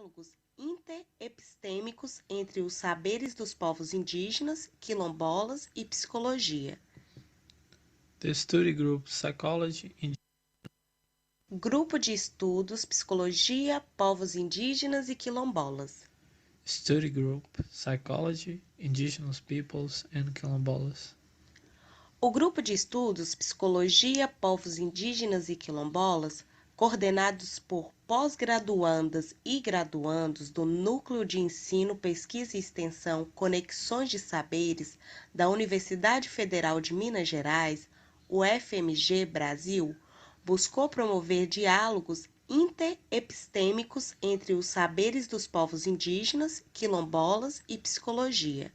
diálogos interepistêmicos entre os saberes dos povos indígenas, quilombolas e psicologia. The study group Psychology in Grupo de Estudos Psicologia, Povos Indígenas e Quilombolas. Study Group Psychology, Indigenous Peoples and Quilombolas. O Grupo de Estudos Psicologia, Povos Indígenas e Quilombolas, coordenados por pós-graduandas e graduandos do Núcleo de Ensino, Pesquisa e Extensão Conexões de Saberes da Universidade Federal de Minas Gerais, UFMG Brasil, buscou promover diálogos interepistêmicos entre os saberes dos povos indígenas, quilombolas e psicologia.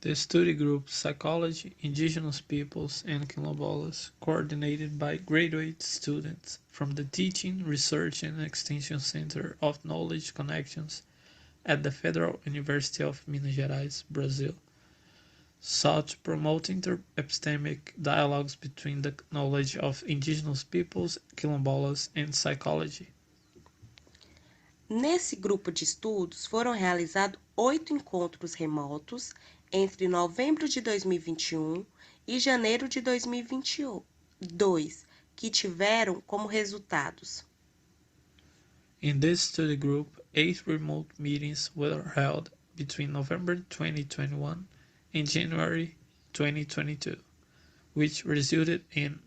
The study group Psychology, Indigenous Peoples and Quilombolas, coordinated by graduate students from the Teaching, Research and Extension Center of Knowledge Connections at the Federal University of Minas Gerais, Brazil, sought to promote inter-epistemic dialogues between the knowledge of indigenous peoples, quilombolas, and psychology. Nesse grupo de estudos foram realizados 8 encontros remotos entre novembro de 2021 e janeiro de 2022, que tiveram como resultados: In this study group, 8 remote meetings were held between November 2021 and January 2022, which resulted in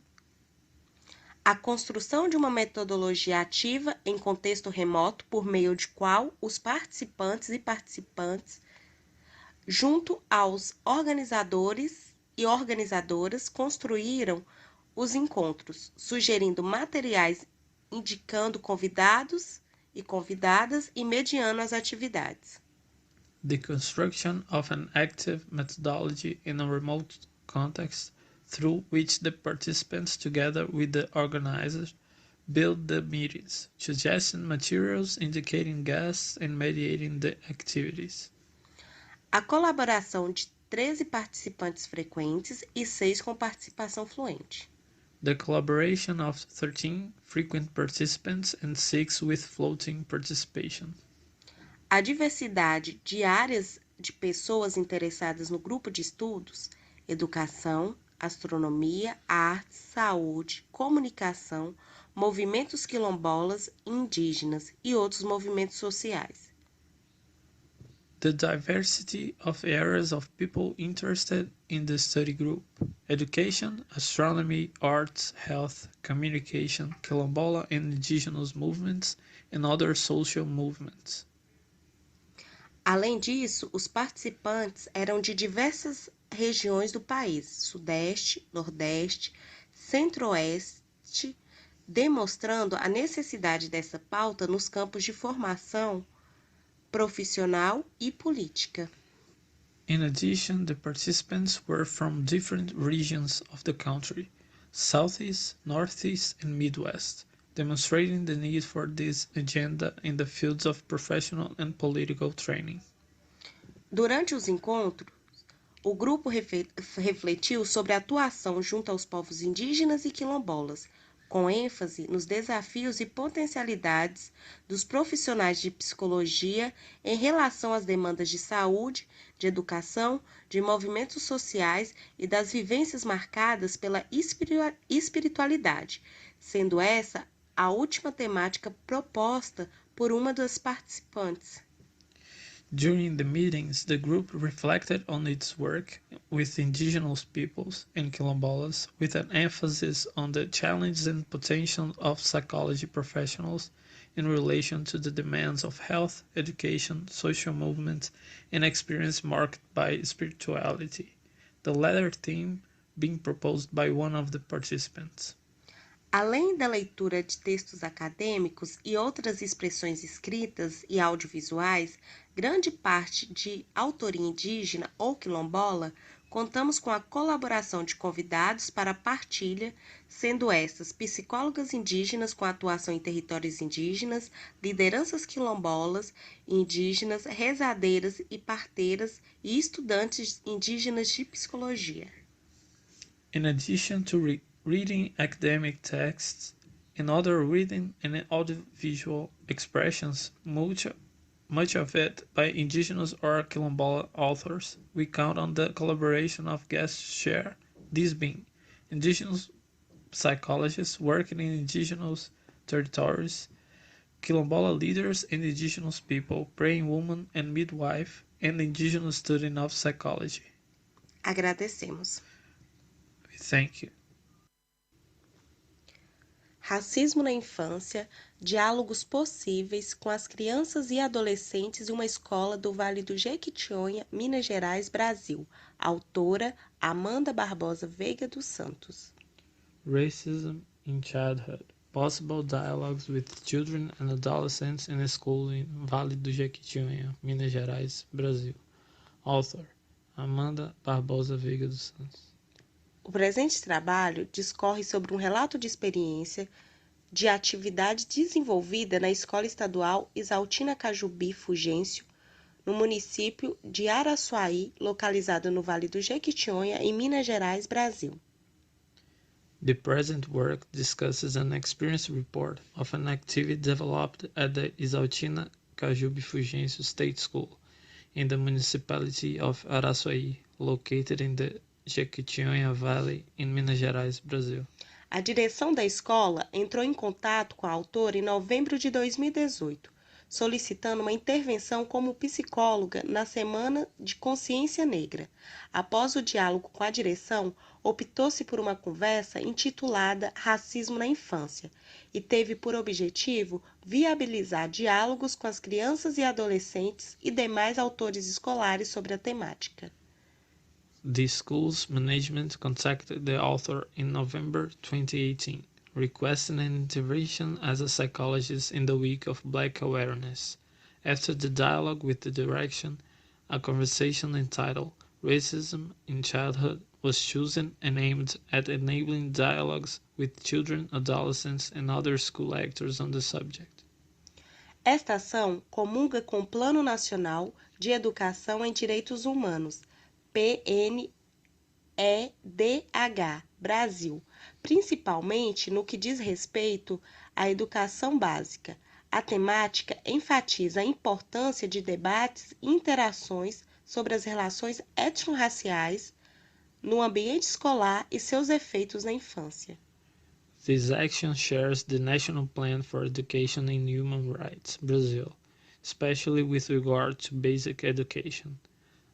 a construção de uma metodologia ativa em contexto remoto por meio de qual os participantes e participantes, junto aos organizadores e organizadoras, construíram os encontros, sugerindo materiais, indicando convidados e convidadas e mediando as atividades. the construction of an active methodology in a remote context through which the participants, together with the organizers, build the meetings, suggesting materials, indicating guests, and mediating the activities. A colaboração de 13 participantes frequentes e 6 com participação fluente. The collaboration of 13 frequent participants and 6 with floating participation. A diversidade de áreas de pessoas interessadas no grupo de estudos, educação, astronomia, artes, saúde, comunicação, movimentos quilombolas, indígenas e outros movimentos sociais. The diversity of areas of people interested in the study group: education, astronomy, arts, health, communication, quilombola and indigenous movements, and other social movements. Além disso, os participantes eram de diversas regiões do país, Sudeste, Nordeste, Centro-Oeste, demonstrando a necessidade dessa pauta nos campos de formação profissional e política. In addition, the participants were from different regions of the country: Southeast, Northeast, and Midwest, demonstrating the need for this agenda in the fields of professional and political training. Durante os encontros, o grupo refletiu sobre a atuação junto aos povos indígenas e quilombolas, com ênfase nos desafios e potencialidades dos profissionais de psicologia em relação às demandas de saúde, de educação, de movimentos sociais e das vivências marcadas pela espiritualidade, sendo essa a última temática proposta por uma das participantes. During the meetings, the group reflected on its work with indigenous peoples and quilombolas, with an emphasis on the challenges and potential of psychology professionals in relation to the demands of health, education, social movements, and experience marked by spirituality, the latter theme being proposed by one of the participants. Além da leitura de textos acadêmicos e outras expressões escritas e audiovisuais, grande parte de autoria indígena ou quilombola, contamos com a colaboração de convidados para a partilha, sendo estas psicólogas indígenas com atuação em territórios indígenas, lideranças quilombolas, indígenas, rezadeiras e parteiras e estudantes indígenas de psicologia. In addition to reading academic texts, and other reading and audiovisual expressions, much of it by indigenous or quilombola authors. We count on the collaboration of guests share, these being indigenous psychologists working in indigenous territories, quilombola leaders and indigenous people, praying woman and midwife, and indigenous student of psychology. Agradecemos. Thank you. Racismo na infância, diálogos possíveis com as crianças e adolescentes em uma escola do Vale do Jequitinhonha, Minas Gerais, Brasil. Autora Amanda Barbosa Veiga dos Santos. Racism in childhood. Possible dialogues with children and adolescents in a school in Vale do Jequitinhonha, Minas Gerais, Brasil. Author Amanda Barbosa Veiga dos Santos. O presente trabalho discorre sobre um relato de experiência de atividade desenvolvida na Escola Estadual Isaltina Cajubi Fugêncio, no município de Araçuaí, localizado no Vale do Jequitinhonha, em Minas Gerais, Brasil. The present work discusses an experience report of an activity developed at the Isaltina Cajubi Fugêncio State School in the municipality of Araçuaí, located in the Jequitinhonha Valley in Minas Gerais, Brasil. A direção da escola entrou em contato com a autora em novembro de 2018, solicitando uma intervenção como psicóloga na Semana de Consciência Negra. Após o diálogo com a direção, optou-se por uma conversa intitulada Racismo na Infância e teve por objetivo viabilizar diálogos com as crianças e adolescentes e demais autores escolares sobre a temática. The school's management contacted the author in November 2018, requesting an intervention as a psychologist in the week of Black Awareness. After the dialogue with the direction, a conversation entitled Racism in Childhood was chosen and aimed at enabling dialogues with children, adolescents, and other school actors on the subject. Esta ação comunga com o Plano Nacional de Educação em Direitos Humanos, PNEDH, Brasil, principalmente no que diz respeito à educação básica. A temática enfatiza a importância de debates e interações sobre as relações étnico-raciais no ambiente escolar e seus efeitos na infância. This action shares the National Plan for Education and Human Rights, Brazil, especially with regard to basic education.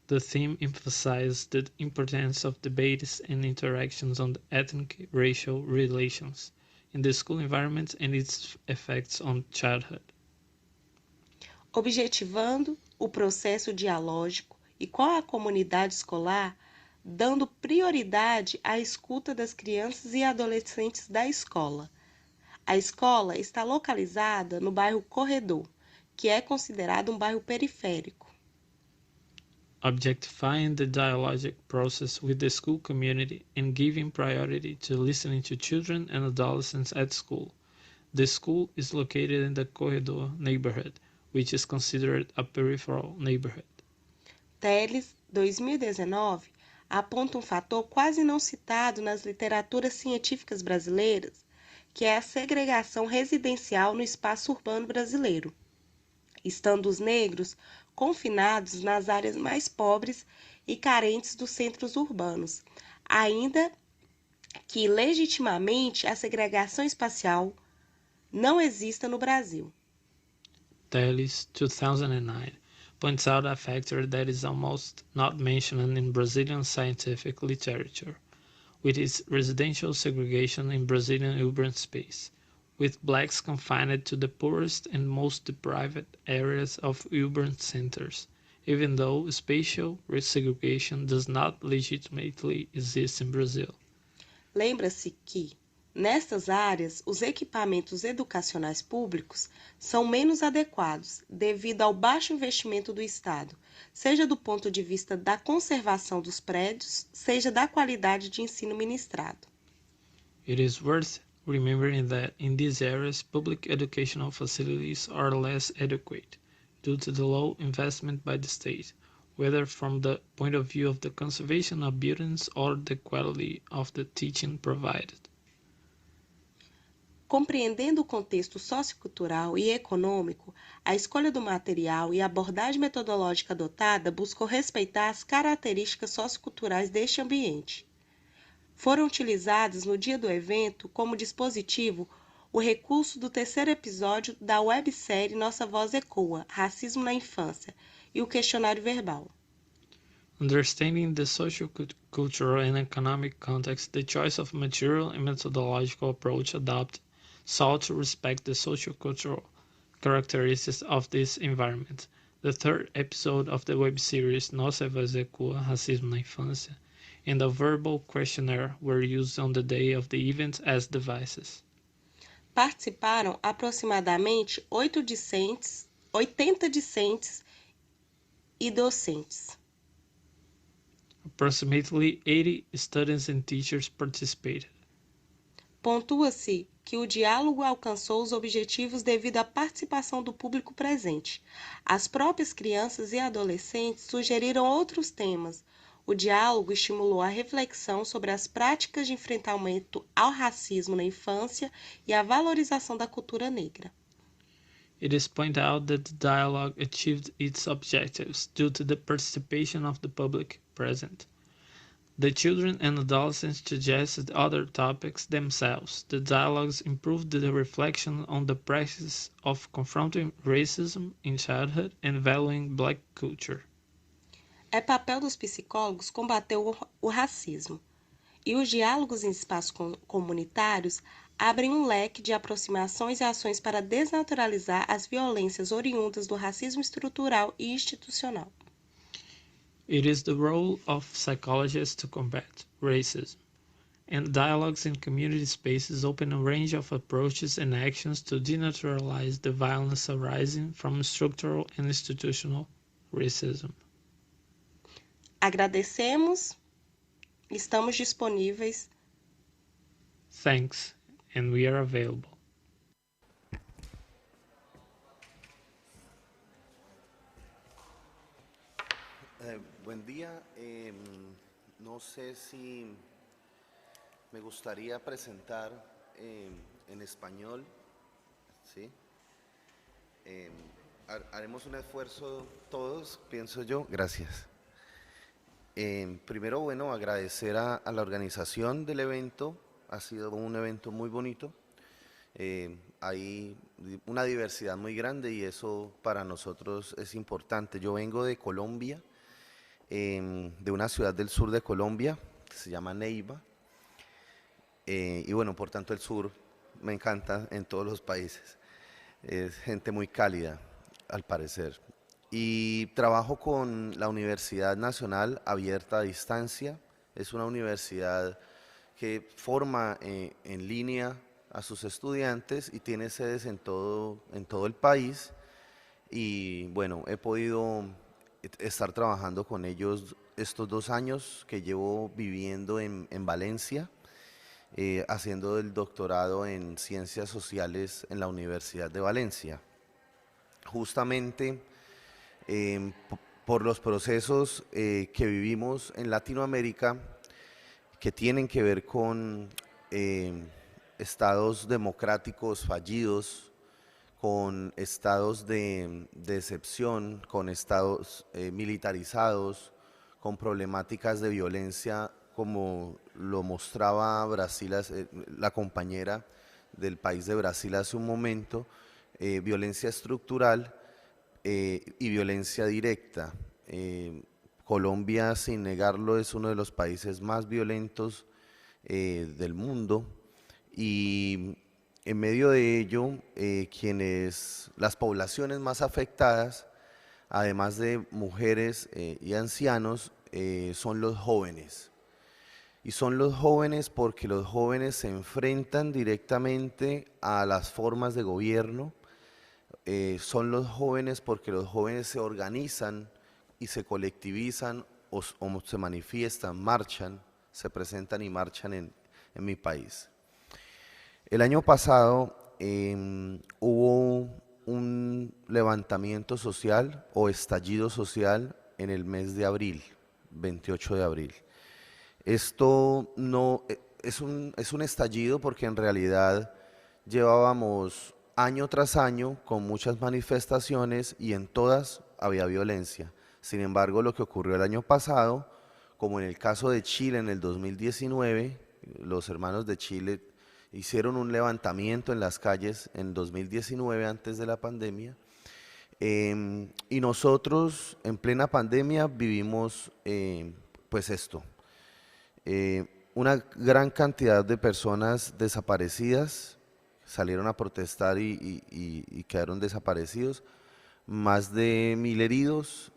The theme emphasizes the importance of debates and interactions on ethnic-racial relations in the school environment and its effects on childhood. Objetivando o processo dialógico e com a comunidade escolar, dando prioridade à escuta das crianças e adolescentes da escola. A escola está localizada no bairro Corredor, que é considerado um bairro periférico. Objectifying the dialogic process with the school community and giving priority to listening to children and adolescents at school. The school is located in the Corredor neighborhood, which is considered a peripheral neighborhood. Teles, 2019, aponta um fator quase não citado nas literaturas científicas brasileiras, que é a segregação residencial no espaço urbano brasileiro, estando os negros confinados nas áreas mais pobres e carentes dos centros urbanos, ainda que legitimamente a segregação espacial não exista no Brasil. Teles, 2009, points out a factor that is almost not mentioned in Brazilian scientific literature, which is residential segregation in Brazilian urban space, with blacks confined to the poorest and most deprived areas of urban centers, even though spatial segregation does not legitimately exist in Brazil. Lembra-se que, nestas áreas, os equipamentos educacionais públicos são menos adequados devido ao baixo investimento do Estado, seja do ponto de vista da conservação dos prédios, seja da qualidade de ensino ministrado. It is worth remembering that in these areas public educational facilities are less adequate due to the low investment by the state, whether from the point of view of the conservation of buildings or the quality of the teaching provided. Compreendendo o contexto sociocultural e econômico, a escolha do material e a abordagem metodológica adotada buscou respeitar as características socioculturais deste ambiente. Foram utilizados no dia do evento como dispositivo o recurso do terceiro episódio da websérie Nossa Voz Ecoa, Racismo na Infância, e o questionário verbal. Understanding the social, cultural, and economic context, the choice of material and methodological approach adopted sought to respect the social cultural characteristics of this environment. The third episode of the web series Nossa Voz Ecoa, Racismo na Infância, and a verbal questionnaire were used on the day of the event as devices. Participaram aproximadamente 80 discentes e docentes. Approximately 80 students and teachers participated. Pontua-se que o diálogo alcançou os objetivos devido à participação do público presente. As próprias crianças e adolescentes sugeriram outros temas. O diálogo estimulou a reflexão sobre as práticas de enfrentamento ao racismo na infância e a valorização da cultura negra. It is pointed out that the dialogue achieved its objectives due to the participation of the public present. The children and adolescents suggested other topics themselves. The dialogues improved the reflection on the practice of confronting racism in childhood and valuing Black culture. É papel dos psicólogos combater o racismo, e os diálogos em espaços comunitários abrem um leque de aproximações e ações para desnaturalizar as violências oriundas do racismo estrutural e institucional. It is the role of psychologists to combat racism, and dialogues in community spaces open a range of approaches and actions to denaturalize the violence arising from structural and institutional racism. Agradecemos, estamos disponíveis. Thanks, and we are available. Buen día. No sé si me gustaría presentar en español, ¿sí? Haremos un esfuerzo todos, pienso yo. Gracias. Primero, bueno, agradecer a la organización del evento. Ha sido un evento muy bonito. Hay una diversidad muy grande y eso para nosotros es importante. Yo vengo de Colombia, de una ciudad del sur de Colombia que se llama Neiva, y bueno, por tanto el sur me encanta en todos los países. Es gente muy cálida, al parecer. Y trabajo con la Universidad Nacional Abierta a Distancia. Es una universidad que forma en línea a sus estudiantes y tiene sedes en todo el país. Y bueno, he podido estar trabajando con ellos estos 2 años que llevo viviendo en Valencia, haciendo el doctorado en Ciencias Sociales en la Universidad de Valencia. Justamente por los procesos que vivimos en Latinoamérica, que tienen que ver con estados democráticos fallidos, con estados de excepción, con estados militarizados, con problemáticas de violencia, como lo mostraba Brasil, la compañera del país de Brasil hace un momento, violencia estructural y violencia directa. Colombia, sin negarlo, es uno de los países más violentos del mundo, y en medio de ello, las poblaciones más afectadas, además de mujeres y ancianos, son los jóvenes. Y son los jóvenes porque los jóvenes se enfrentan directamente a las formas de gobierno. Son los jóvenes porque los jóvenes se organizan y se colectivizan o se manifiestan, marchan, se presentan y marchan en mi país. El año pasado hubo un levantamiento social o estallido social en el mes de abril, 28 de abril. Esto no es un estallido porque en realidad llevábamos año tras año con muchas manifestaciones y en todas había violencia. Sin embargo, lo que ocurrió el año pasado, como en el caso de Chile en el 2019, los hermanos de Chile hicieron un levantamiento en las calles en 2019 antes de la pandemia. Y nosotros en plena pandemia vivimos pues esto, una gran cantidad de personas desaparecidas salieron a protestar y quedaron desaparecidos, más de 1000 heridos,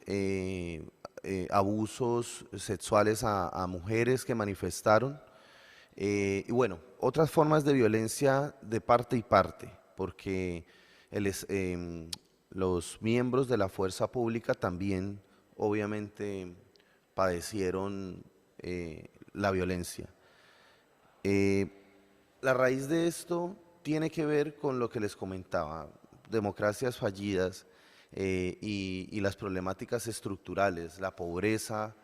abusos sexuales a mujeres que manifestaron, y bueno, otras formas de violencia de parte y parte, porque los miembros de la fuerza pública también obviamente padecieron la violencia. Eh, la raíz de esto tiene que ver con lo que les comentaba, democracias fallidas y las problemáticas estructurales, la pobreza.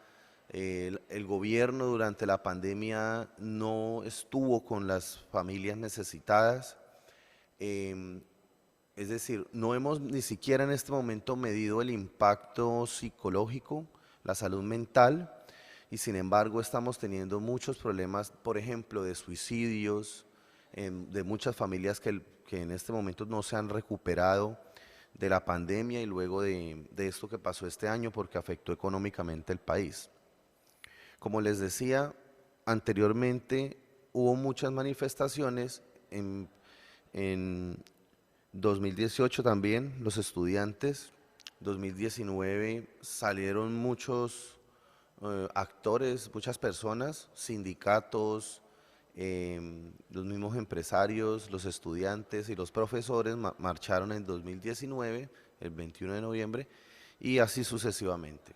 El gobierno durante la pandemia no estuvo con las familias necesitadas. em, es decir, no hemos ni siquiera en este momento medido el impacto psicológico, la salud mental, y sin embargo estamos teniendo muchos problemas, por ejemplo, de suicidios, de muchas familias que en este momento no se han recuperado de la pandemia y luego de esto que pasó este año porque afectó económicamente el país. Como les decía anteriormente, hubo muchas manifestaciones en 2018 también, los estudiantes. 2019 salieron muchos actores, muchas personas, sindicatos, los mismos empresarios, los estudiantes y los profesores marcharon en 2019, el 21 de noviembre, y así sucesivamente.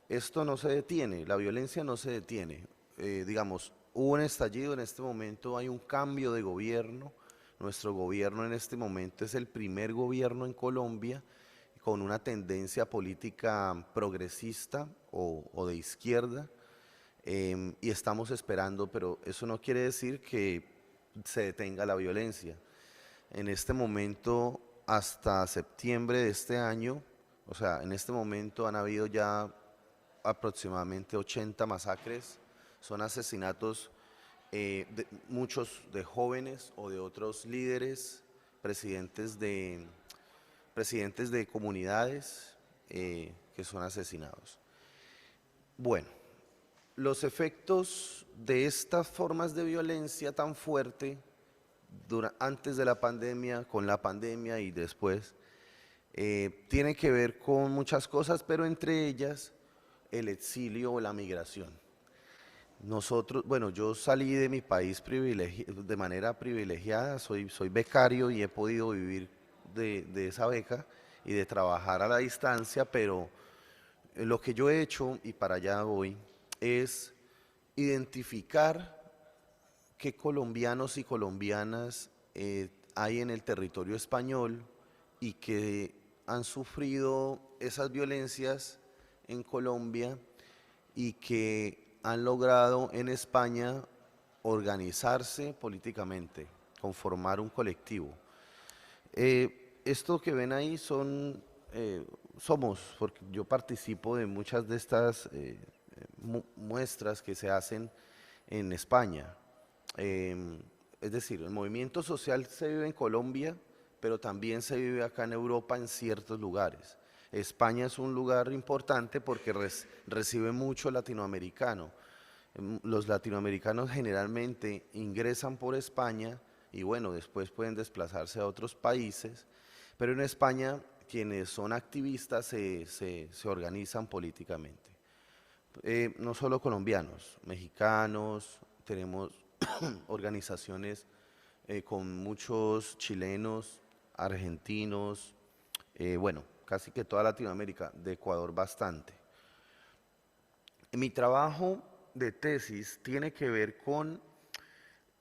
Esto no se detiene, la violencia no se detiene. Digamos, hubo un estallido, en este momento hay un cambio de gobierno. Nuestro gobierno en este momento es el primer gobierno en Colombia con una tendencia política progresista o de izquierda, y estamos esperando, pero eso no quiere decir que se detenga la violencia. En este momento, hasta septiembre de este año, o sea, en este momento han habido ya aproximadamente 80 masacres, son asesinatos, muchos de jóvenes o de otros líderes, presidentes de, presidentes de comunidades que son asesinados. Bueno, los efectos de estas formas de violencia tan fuerte antes de la pandemia, con la pandemia y después, tienen que ver con muchas cosas, pero entre ellas el exilio o la migración. Nosotros, bueno, yo salí de mi país de manera privilegiada, soy becario y he podido vivir de esa beca y de trabajar a la distancia, pero lo que yo he hecho, y para allá voy, es identificar qué colombianos y colombianas hay en el territorio español y que han sufrido esas violencias en Colombia y que han logrado en España organizarse políticamente, conformar un colectivo. Esto que ven ahí somos, porque yo participo de muchas de estas muestras que se hacen en España. Es decir, el movimiento social se vive en Colombia, pero también se vive acá en Europa en ciertos lugares. España es un lugar importante porque recibe mucho latinoamericano. Los latinoamericanos generalmente ingresan por España y bueno, después pueden desplazarse a otros países, pero en España quienes son activistas se organizan políticamente. No solo colombianos, mexicanos, tenemos organizaciones con muchos chilenos, argentinos, bueno, casi que toda Latinoamérica, de Ecuador bastante. Mi trabajo de tesis tiene que ver con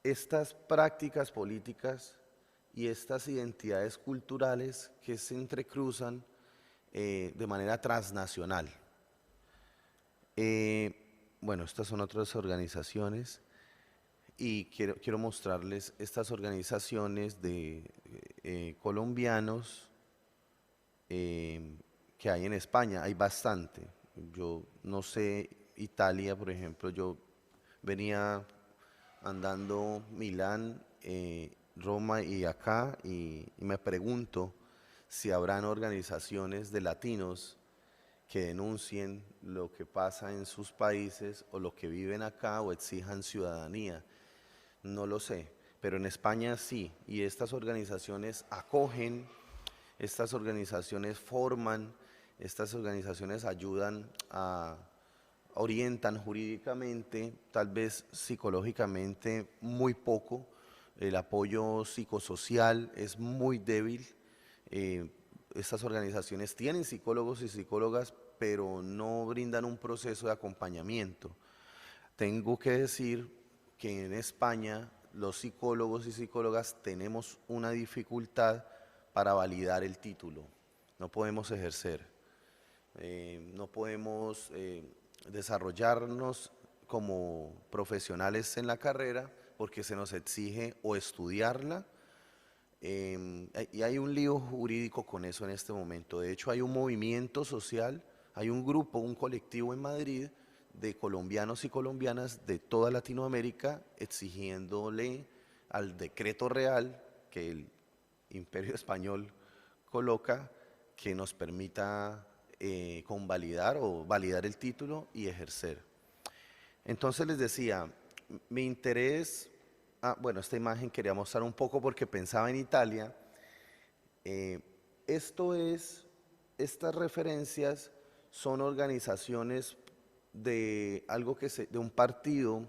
estas prácticas políticas y estas identidades culturales que se entrecruzan de manera transnacional. Bueno, estas son otras organizaciones y quiero mostrarles estas organizaciones de colombianos que hay en España. Hay bastante. Yo no sé, Italia, por ejemplo, yo venía andando Milán, Roma y acá y me pregunto si habrán organizaciones de latinos que denuncien lo que pasa en sus países o lo que viven acá o exijan ciudadanía. No lo sé, pero en España sí, y estas organizaciones acogen, estas organizaciones forman, estas organizaciones ayudan a orientan jurídicamente, tal vez psicológicamente muy poco, el apoyo psicosocial es muy débil. Estas organizaciones tienen psicólogos y psicólogas, pero no brindan un proceso de acompañamiento. Tengo que decir que en España los psicólogos y psicólogas tenemos una dificultad para validar el título. No podemos ejercer, no podemos desarrollarnos como profesionales en la carrera porque se nos exige o estudiarla, y hay un lío jurídico con eso en este momento. De hecho, hay un movimiento social, hay un grupo, un colectivo en Madrid de colombianos y colombianas de toda Latinoamérica exigiéndole al decreto real que el Imperio Español coloca que nos permita convalidar o validar el título y ejercer. Entonces les decía, mi interés, bueno, esta imagen quería mostrar un poco porque pensaba en Italia. Eh, estas referencias son organizaciones de de un partido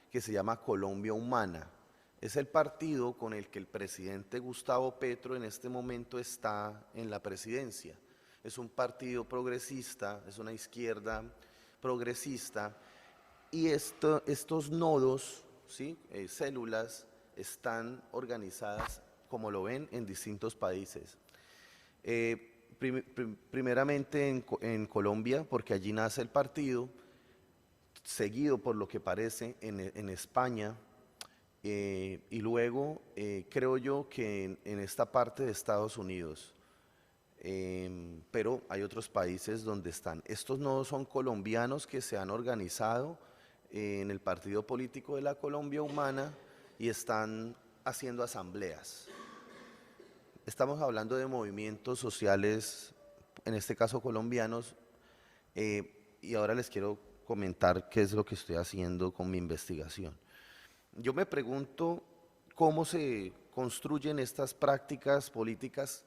que se llama Colombia Humana. Es el partido con el que el presidente Gustavo Petro en este momento está en la presidencia. Es un partido progresista, es una izquierda progresista, y estos nodos, ¿sí? Células, están organizadas, como lo ven, en distintos países. Primeramente en Colombia, porque allí nace el partido, seguido por lo que parece en España, y luego creo yo que en esta parte de Estados Unidos. Pero hay otros países donde están. Estos no son colombianos que se han organizado en el partido político de la Colombia Humana y están haciendo asambleas. Estamos hablando de movimientos sociales, en este caso colombianos, y ahora les quiero comentar qué es lo que estoy haciendo con mi investigación. Yo me pregunto cómo se construyen estas prácticas políticas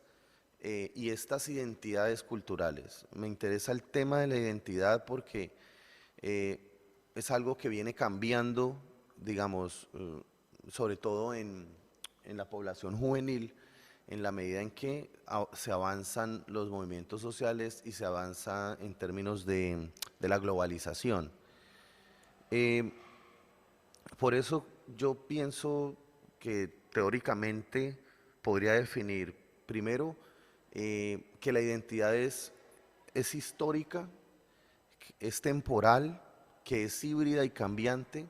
y estas identidades culturales. Me interesa el tema de la identidad porque es algo que viene cambiando, digamos, sobre todo en la población juvenil, en la medida en que se avanzan los movimientos sociales y se avanza en términos de la globalización. Por eso yo pienso que teóricamente podría definir primero que la identidad es histórica, es temporal, que es híbrida y cambiante.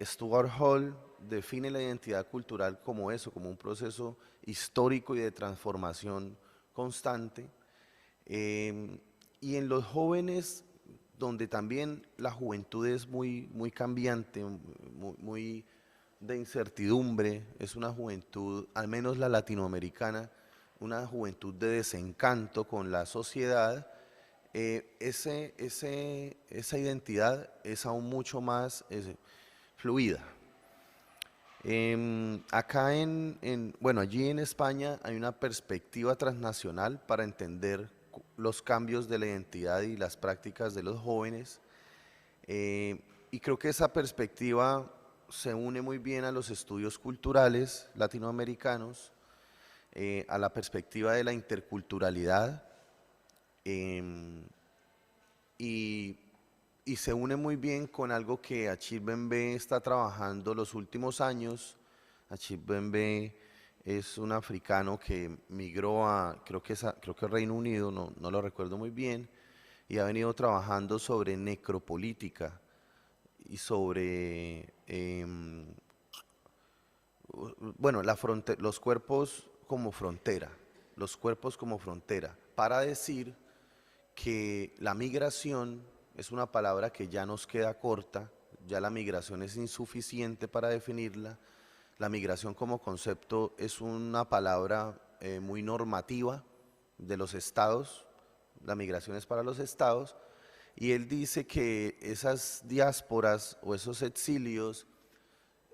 Stuart Hall define la identidad cultural como eso, como un proceso histórico y de transformación constante. Y en los jóvenes, donde también la juventud es muy cambiante, muy de incertidumbre, es una juventud, al menos la latinoamericana, una juventud de desencanto con la sociedad. Esa identidad es aún mucho más fluida. Acá bueno, allí en España hay una perspectiva transnacional para entender los cambios de la identidad y las prácticas de los jóvenes, y creo que esa perspectiva se une muy bien a los estudios culturales latinoamericanos, a la perspectiva de la interculturalidad, y se une muy bien con algo que Achille Mbembe está trabajando los últimos años. Achille Mbembe es un africano que migró creo que Reino Unido, no lo recuerdo muy bien, y ha venido trabajando sobre necropolítica. y sobre, bueno, los cuerpos como frontera, los cuerpos como frontera, para decir que la migración es una palabra que ya nos queda corta, ya la migración es insuficiente para definirla, la migración como concepto es una palabra muy normativa de los estados, la migración es para los estados, y él dice que esas diásporas o esos exilios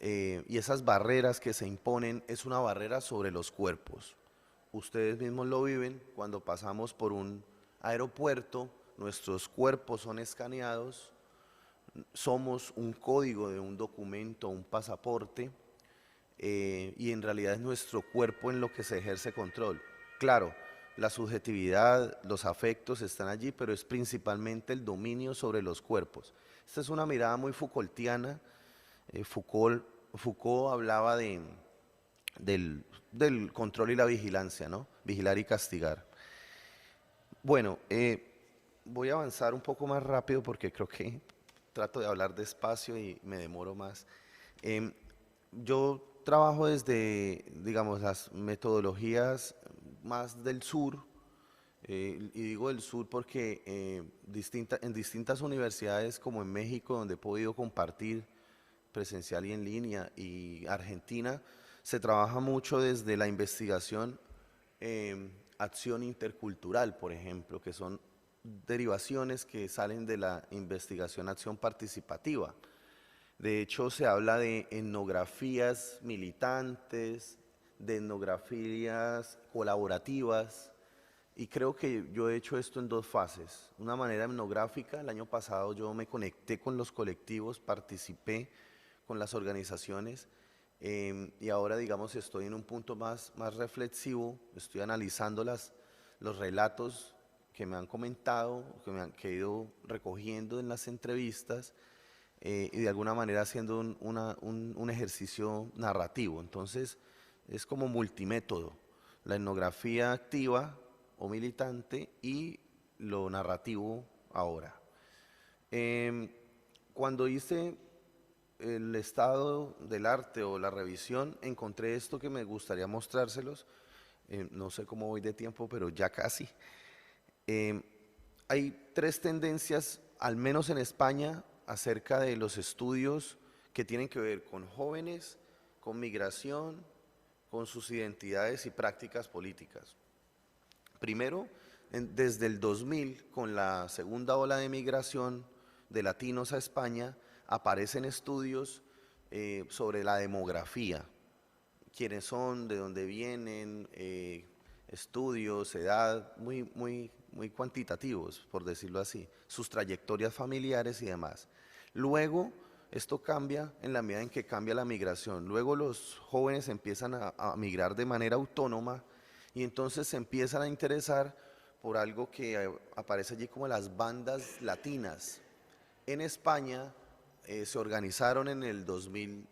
y esas barreras que se imponen es una barrera sobre los cuerpos. Ustedes mismos lo viven cuando pasamos por un aeropuerto, nuestros cuerpos son escaneados, somos un código de un documento, un pasaporte, y en realidad es nuestro cuerpo en lo que se ejerce control. Claro, la subjetividad, los afectos están allí, pero es principalmente el dominio sobre los cuerpos. Esta es una mirada muy Foucaultiana. Foucault hablaba del control y la vigilancia, ¿no? Vigilar y castigar. Bueno, voy a avanzar un poco más rápido porque creo que trato de hablar despacio y me demoro más. Yo trabajo desde, digamos, las metodologías más del sur, y digo del sur porque en distintas universidades como en México, donde he podido compartir presencial y en línea, y Argentina, se trabaja mucho desde la investigación, acción intercultural, por ejemplo, que son derivaciones que salen de la investigación acción participativa. De hecho, se habla de etnografías militantes, de etnografías colaborativas, y creo que yo he hecho esto en dos fases. Una manera etnográfica, el año pasado yo me conecté con los colectivos, participé con las organizaciones, y ahora digamos estoy en un punto más reflexivo, estoy analizando los relatos que me han comentado, que he ido recogiendo en las entrevistas, y de alguna manera haciendo un ejercicio narrativo. Entonces es como multimétodo, la etnografía activa o militante y lo narrativo ahora. Cuando hice el estado del arte o la revisión, encontré esto que me gustaría mostrárselos. No sé cómo voy de tiempo, pero ya casi. Hay tres tendencias, al menos en España, acerca de los estudios que tienen que ver con jóvenes, con migración, con sus identidades y prácticas políticas. Primero, desde el 2000, con la segunda ola de migración de latinos a España, aparecen estudios sobre la demografía, quiénes son, de dónde vienen, estudios, edad, muy cuantitativos, por decirlo así, sus trayectorias familiares y demás. Luego, esto cambia en la medida en que cambia la migración. Luego los jóvenes empiezan a migrar de manera autónoma y entonces se empiezan a interesar por algo que aparece allí como las bandas latinas. En España se organizaron en el 2000,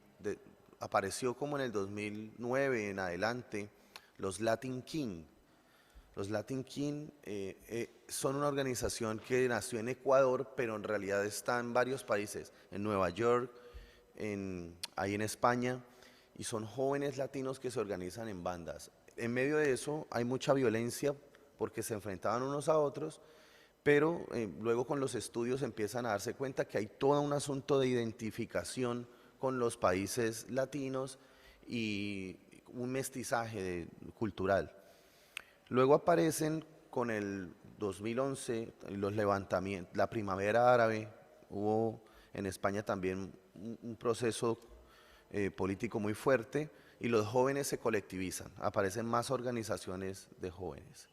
apareció como en el 2009 en adelante, los Latin King. Los Latin King son una organización que nació en Ecuador, pero en realidad está en varios países, en Nueva York, ahí en España, y son jóvenes latinos que se organizan en bandas. En medio de eso hay mucha violencia porque se enfrentaban unos a otros, pero luego con los estudios empiezan a darse cuenta que hay todo un asunto de identificación con los países latinos y un mestizaje cultural. Luego aparecen con el 2011 los levantamientos, la primavera árabe, hubo en España también un proceso político muy fuerte y los jóvenes se colectivizan, aparecen más organizaciones de jóvenes.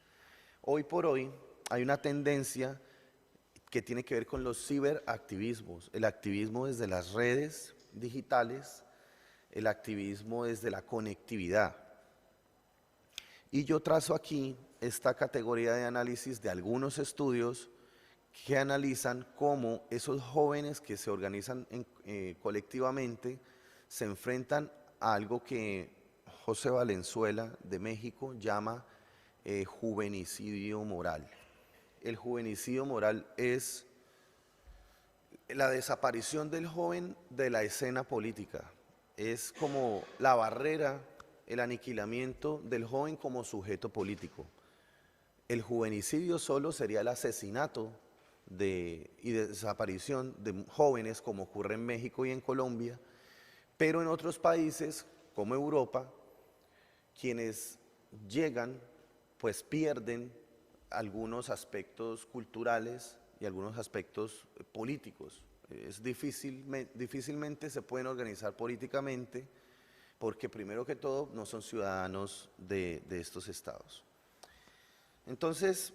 Hoy por hoy hay una tendencia que tiene que ver con los ciberactivismos, el activismo desde las redes digitales, el activismo desde la conectividad. Y yo trazo aquí esta categoría de análisis de algunos estudios que analizan cómo esos jóvenes que se organizan colectivamente se enfrentan a algo que José Valenzuela de México llama juvenicidio moral. El juvenicidio moral es la desaparición del joven de la escena política. Es como la barrera, el aniquilamiento del joven como sujeto político. El juvenicidio solo sería el asesinato y desaparición de jóvenes, como ocurre en México y en Colombia, pero en otros países, como Europa, quienes llegan, pues pierden algunos aspectos culturales y algunos aspectos políticos. Difícilmente se pueden organizar políticamente porque primero que todo no son ciudadanos de estos estados. Entonces,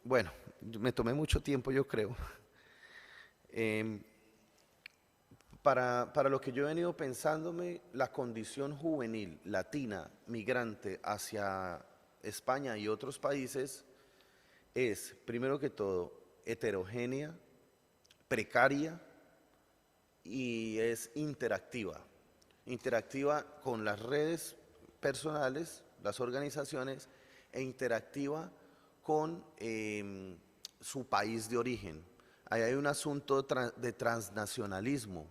bueno, me tomé mucho tiempo, yo creo. Para lo que yo he venido pensándome, la condición juvenil latina migrante hacia España y otros países es, primero que todo, heterogénea, precaria y es interactiva. Interactiva con las redes personales, las organizaciones, e interactiva con su país de origen. Ahí hay un asunto de transnacionalismo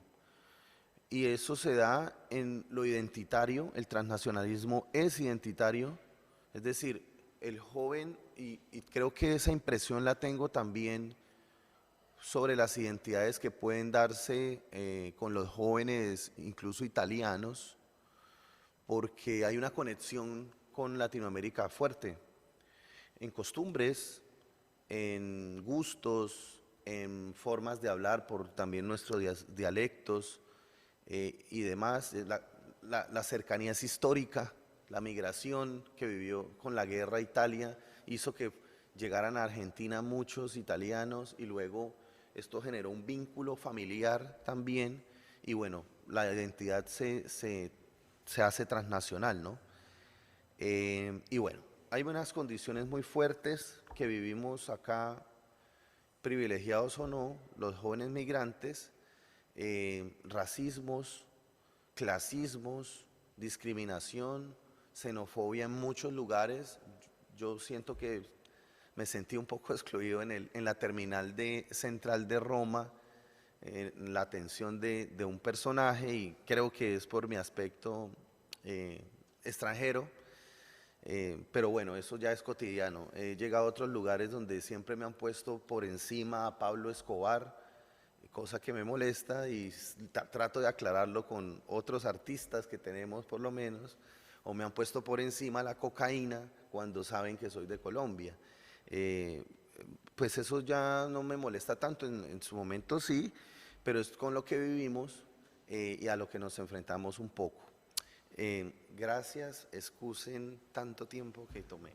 y eso se da en lo identitario. El transnacionalismo es identitario, es decir, el joven, y creo que esa impresión la tengo también sobre las identidades que pueden darse con los jóvenes, incluso italianos, porque hay una conexión con Latinoamérica fuerte, en costumbres, en gustos, en formas de hablar por también nuestros dialectos y demás. La cercanía es histórica, la migración que vivió con la guerra Italia hizo que llegaran a Argentina muchos italianos y luego esto generó un vínculo familiar también y bueno, la identidad se hace transnacional, ¿no? Y bueno, hay unas condiciones muy fuertes que vivimos acá, privilegiados o no, los jóvenes migrantes, racismos, clasismos, discriminación, xenofobia en muchos lugares. Yo siento que me sentí un poco excluido en la terminal central de Roma, en la atención de un personaje, y creo que es por mi aspecto extranjero. Pero bueno, eso ya es cotidiano. He llegado a otros lugares donde siempre me han puesto por encima a Pablo Escobar, cosa que me molesta y trato de aclararlo con otros artistas que tenemos por lo menos, o me han puesto por encima la cocaína cuando saben que soy de Colombia. Pues eso ya no me molesta tanto, en su momento sí, pero es con lo que vivimos y a lo que nos enfrentamos un poco. Gracias, excusen tanto tiempo que tomé.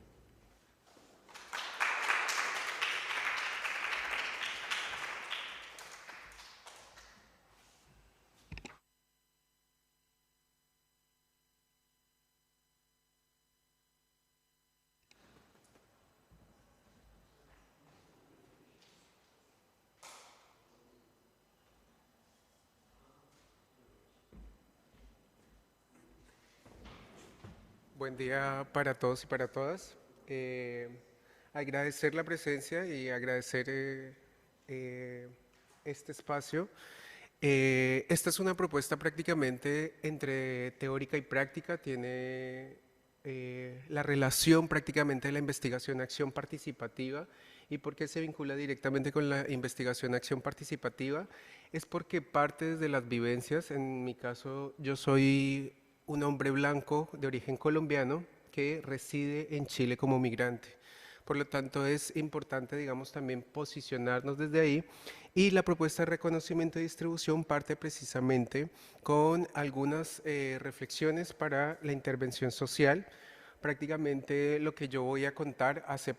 Buen día para todos y para todas. Agradecer la presencia y agradecer este espacio. Esta es una propuesta prácticamente entre teórica y práctica, tiene la relación prácticamente de la investigación-acción participativa. ¿Y por qué se vincula directamente con la investigación-acción participativa? Es porque parte desde las vivencias. En mi caso, yo soy un hombre blanco de origen colombiano que reside en Chile como migrante. Por lo tanto, es importante, digamos, también posicionarnos desde ahí. Y la propuesta de reconocimiento y distribución parte precisamente con algunas reflexiones para la intervención social. Prácticamente lo que yo voy a contar hace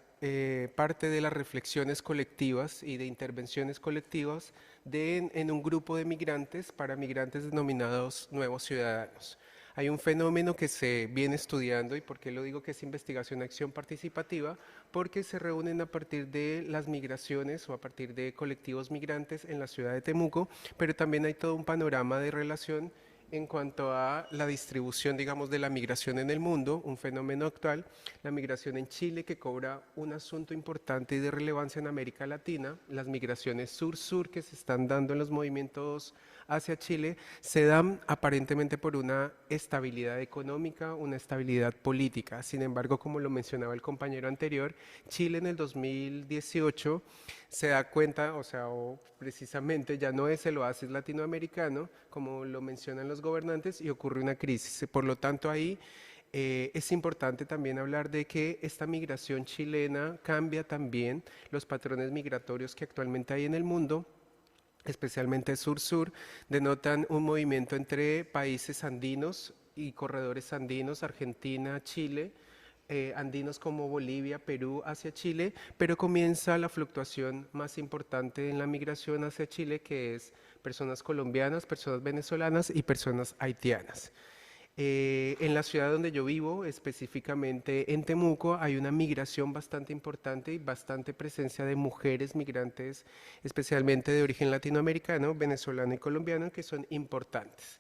parte de las reflexiones colectivas y de intervenciones colectivas en un grupo de migrantes para migrantes denominados nuevos ciudadanos. Hay un fenómeno que se viene estudiando, y por qué lo digo que es investigación-acción participativa, porque se reúnen a partir de las migraciones o a partir de colectivos migrantes en la ciudad de Temuco, pero también hay todo un panorama de relación en cuanto a la distribución, digamos, de la migración en el mundo, un fenómeno actual, la migración en Chile que cobra un asunto importante y de relevancia en América Latina, las migraciones sur-sur que se están dando en los movimientos hacia Chile, se dan aparentemente por una estabilidad económica, una estabilidad política. Sin embargo, como lo mencionaba el compañero anterior, Chile en el 2018 se da cuenta, o precisamente ya no es el oasis latinoamericano, como lo mencionan los gobernantes, y ocurre una crisis. Por lo tanto, ahí es importante también hablar de que esta migración chilena cambia también los patrones migratorios que actualmente hay en el mundo, especialmente sur-sur, denotan un movimiento entre países andinos y corredores andinos, Argentina, Chile, andinos como Bolivia, Perú hacia Chile, pero comienza la fluctuación más importante en la migración hacia Chile, que es personas colombianas, personas venezolanas y personas haitianas. En la ciudad donde yo vivo, específicamente en Temuco, hay una migración bastante importante y bastante presencia de mujeres migrantes, especialmente de origen latinoamericano, venezolano y colombiano, que son importantes.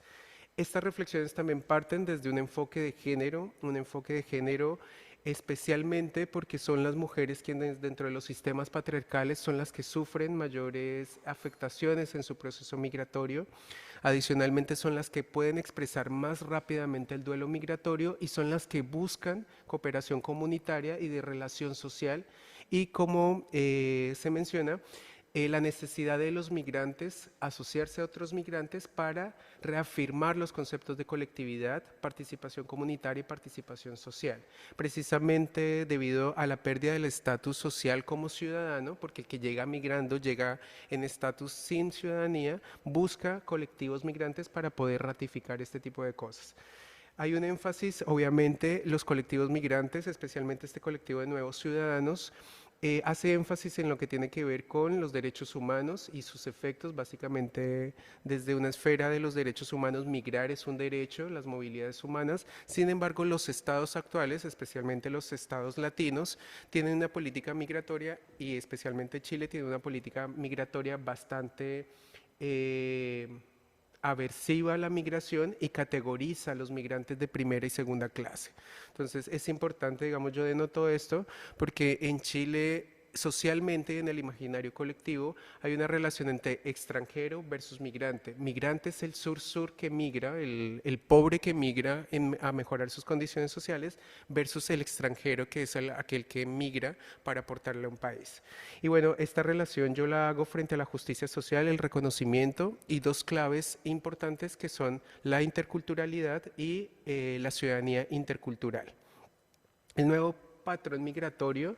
Estas reflexiones también parten desde un enfoque de género especialmente porque son las mujeres quienes dentro de los sistemas patriarcales son las que sufren mayores afectaciones en su proceso migratorio. Adicionalmente son las que pueden expresar más rápidamente el duelo migratorio y son las que buscan cooperación comunitaria y de relación social. Y como se menciona, la necesidad de los migrantes asociarse a otros migrantes para reafirmar los conceptos de colectividad, participación comunitaria y participación social. Precisamente debido a la pérdida del estatus social como ciudadano, porque el que llega migrando llega en estatus sin ciudadanía, busca colectivos migrantes para poder ratificar este tipo de cosas. Hay un énfasis, obviamente, los colectivos migrantes, especialmente este colectivo de nuevos ciudadanos, hace énfasis en lo que tiene que ver con los derechos humanos y sus efectos, básicamente desde una esfera de los derechos humanos, migrar es un derecho, las movilidades humanas. Sin embargo, los estados actuales, especialmente los estados latinos, tienen una política migratoria y especialmente Chile tiene una política migratoria bastante aversiva a la migración y categoriza a los migrantes de primera y segunda clase. Entonces es importante, digamos, yo denoto esto porque en Chile socialmente en el imaginario colectivo hay una relación entre extranjero versus migrante. Migrante es el sur-sur que migra, el pobre que migra a mejorar sus condiciones sociales versus el extranjero que es aquel que migra para aportarle a un país. Y bueno, esta relación yo la hago frente a la justicia social, el reconocimiento y dos claves importantes que son la interculturalidad y la ciudadanía intercultural. El nuevo patrón migratorio,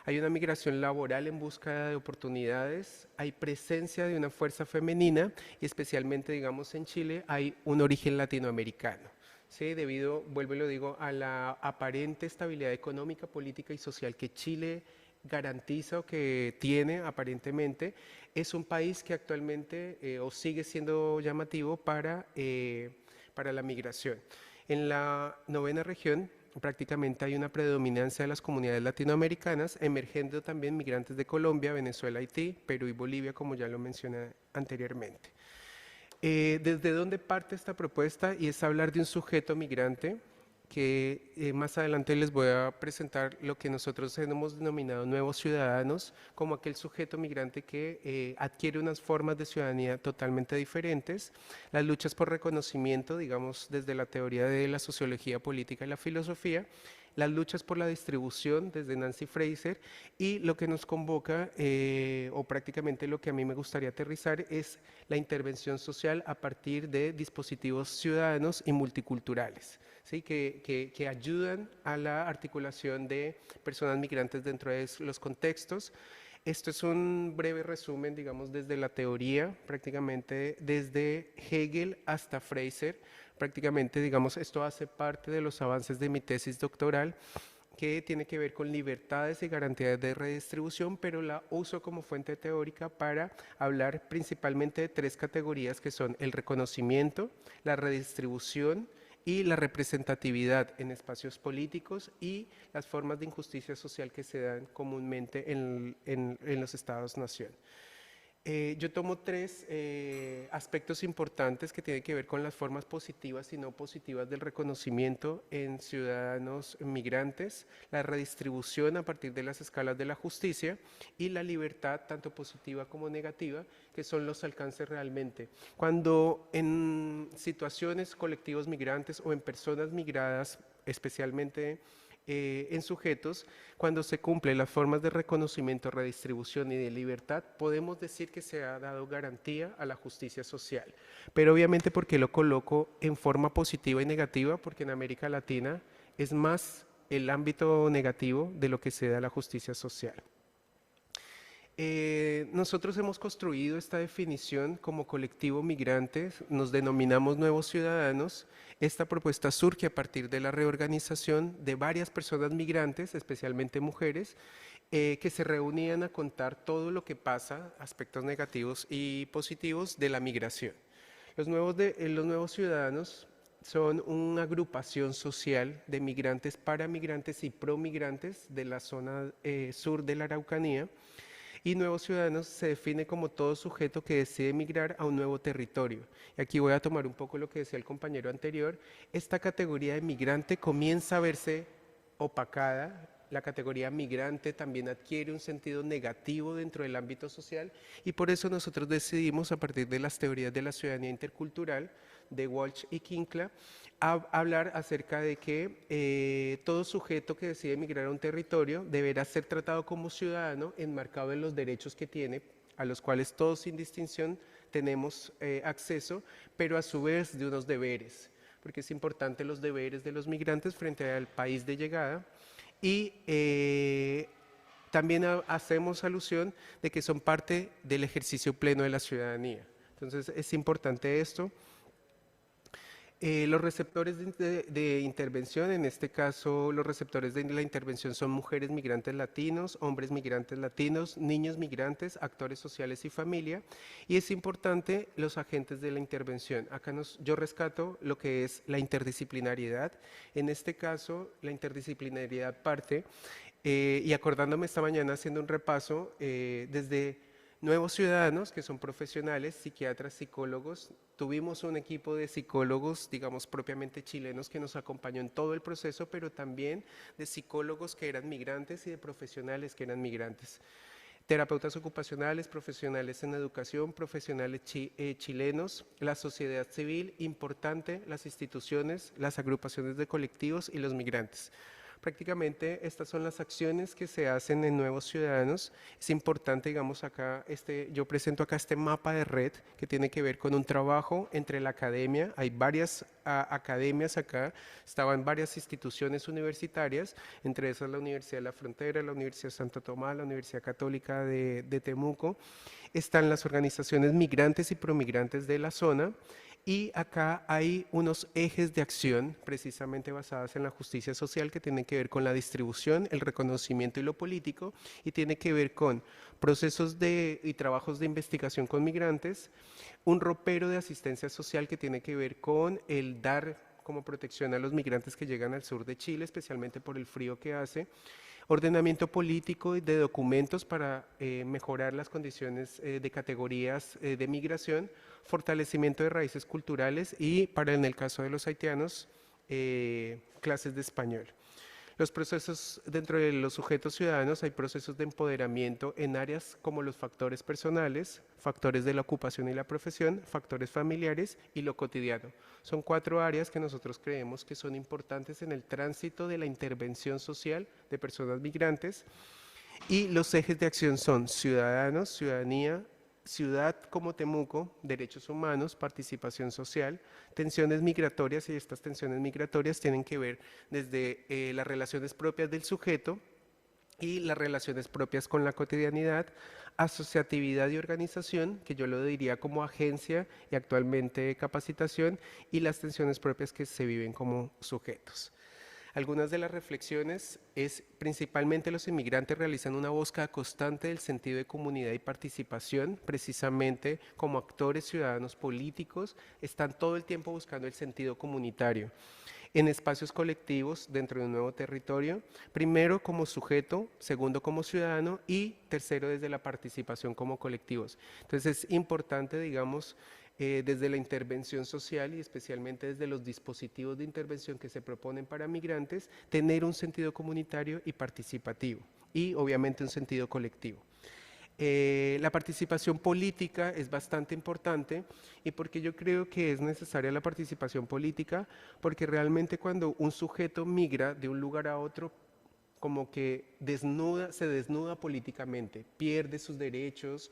hay una migración laboral en busca de oportunidades, hay presencia de una fuerza femenina y especialmente, digamos, en Chile hay un origen latinoamericano. ¿Sí? Debido, vuelvo y lo digo, a la aparente estabilidad económica, política y social que Chile garantiza o que tiene aparentemente, es un país que actualmente o sigue siendo llamativo para la migración. En la novena región prácticamente hay una predominancia de las comunidades latinoamericanas, emergiendo también migrantes de Colombia, Venezuela, Haití, Perú y Bolivia, como ya lo mencioné anteriormente. ¿Desde dónde parte esta propuesta? Y es hablar de un sujeto migrante que más adelante les voy a presentar lo que nosotros hemos denominado nuevos ciudadanos, como aquel sujeto migrante que adquiere unas formas de ciudadanía totalmente diferentes. Las luchas por reconocimiento, digamos, desde la teoría de la sociología política y la filosofía, las luchas por la distribución desde Nancy Fraser y lo que nos convoca o prácticamente lo que a mí me gustaría aterrizar es la intervención social a partir de dispositivos ciudadanos y multiculturales, ¿sí? que ayudan a la articulación de personas migrantes dentro de los contextos. Esto es un breve resumen, digamos, desde la teoría, prácticamente desde Hegel hasta Fraser. Prácticamente, digamos, esto hace parte de los avances de mi tesis doctoral, que tiene que ver con libertades y garantías de redistribución, pero la uso como fuente teórica para hablar principalmente de tres categorías que son el reconocimiento, la redistribución y la representatividad en espacios políticos y las formas de injusticia social que se dan comúnmente en los estados-nación. Yo tomo tres aspectos importantes que tienen que ver con las formas positivas y no positivas del reconocimiento en ciudadanos migrantes, la redistribución a partir de las escalas de la justicia y la libertad, tanto positiva como negativa, que son los alcances realmente. Cuando en situaciones, colectivos migrantes o en personas migradas, especialmente en sujetos, cuando se cumplen las formas de reconocimiento, redistribución y de libertad, podemos decir que se ha dado garantía a la justicia social. Pero obviamente, ¿por qué lo coloco en forma positiva y negativa? Porque en América Latina es más el ámbito negativo de lo que se da a la justicia social. Nosotros hemos construido esta definición como colectivo migrantes, nos denominamos nuevos ciudadanos. Esta propuesta surge a partir de la reorganización de varias personas migrantes, especialmente mujeres, que se reunían a contar todo lo que pasa, aspectos negativos y positivos de la migración. Los nuevos ciudadanos son una agrupación social de migrantes, para migrantes y promigrantes de la zona sur de la Araucanía. Y nuevos ciudadanos se define como todo sujeto que decide migrar a un nuevo territorio. Y aquí voy a tomar un poco lo que decía el compañero anterior. Esta categoría de migrante comienza a verse opacada. La categoría migrante también adquiere un sentido negativo dentro del ámbito social y por eso nosotros decidimos, a partir de las teorías de la ciudadanía intercultural de Walsh y Kinkla, hablar acerca de que todo sujeto que decide migrar a un territorio deberá ser tratado como ciudadano enmarcado en los derechos que tiene, a los cuales todos sin distinción tenemos acceso, pero a su vez de unos deberes, porque es importante los deberes de los migrantes frente al país de llegada. Y también hacemos alusión de que son parte del ejercicio pleno de la ciudadanía. Entonces es importante esto. Los receptores de intervención, en este caso los receptores de la intervención son mujeres migrantes latinos, hombres migrantes latinos, niños migrantes, actores sociales y familia. Y es importante los agentes de la intervención. Acá yo rescato lo que es la interdisciplinariedad. En este caso, la interdisciplinariedad parte, y acordándome esta mañana haciendo un repaso, desde nuevos ciudadanos, que son profesionales, psiquiatras, psicólogos. Tuvimos un equipo de psicólogos, digamos, propiamente chilenos, que nos acompañó en todo el proceso, pero también de psicólogos que eran migrantes y de profesionales que eran migrantes. Terapeutas ocupacionales, profesionales en educación, profesionales chilenos, la sociedad civil, importante, las instituciones, las agrupaciones de colectivos y los migrantes. Prácticamente estas son las acciones que se hacen en Nuevos Ciudadanos. Es importante, digamos, acá, yo presento acá este mapa de red que tiene que ver con un trabajo entre la academia. Hay varias academias acá, estaban varias instituciones universitarias, entre esas la Universidad de la Frontera, la Universidad de Santo Tomás, la Universidad Católica de Temuco. Están las organizaciones migrantes y promigrantes de la zona. Y acá hay unos ejes de acción precisamente basadas en la justicia social que tienen que ver con la distribución, el reconocimiento y lo político, y tiene que ver con procesos y trabajos de investigación con migrantes, un ropero de asistencia social que tiene que ver con el dar como protección a los migrantes que llegan al sur de Chile, especialmente por el frío que hace, ordenamiento político y de documentos para mejorar las condiciones de categorías de migración, fortalecimiento de raíces culturales y, en el caso de los haitianos, clases de español. Los procesos dentro de los sujetos ciudadanos, hay procesos de empoderamiento en áreas como los factores personales, factores de la ocupación y la profesión, factores familiares y lo cotidiano. Son 4 áreas que nosotros creemos que son importantes en el tránsito de la intervención social de personas migrantes, y los ejes de acción son ciudadanos, ciudadanía, ciudad como Temuco, derechos humanos, participación social, tensiones migratorias, y estas tensiones migratorias tienen que ver desde las relaciones propias del sujeto y las relaciones propias con la cotidianidad, asociatividad y organización, que yo lo diría como agencia y actualmente capacitación, y las tensiones propias que se viven como sujetos. Algunas de las reflexiones es: principalmente los inmigrantes realizan una búsqueda constante del sentido de comunidad y participación, precisamente como actores ciudadanos políticos, están todo el tiempo buscando el sentido comunitario. en espacios colectivos dentro de un nuevo territorio, primero como sujeto, segundo como ciudadano y tercero desde la participación como colectivos. Entonces es importante, digamos, desde la intervención social y especialmente desde los dispositivos de intervención que se proponen para migrantes, tener un sentido comunitario y participativo y obviamente un sentido colectivo. La participación política es bastante importante y porque yo creo que es necesaria la participación política, porque realmente cuando un sujeto migra de un lugar a otro, como que se desnuda políticamente, pierde sus derechos,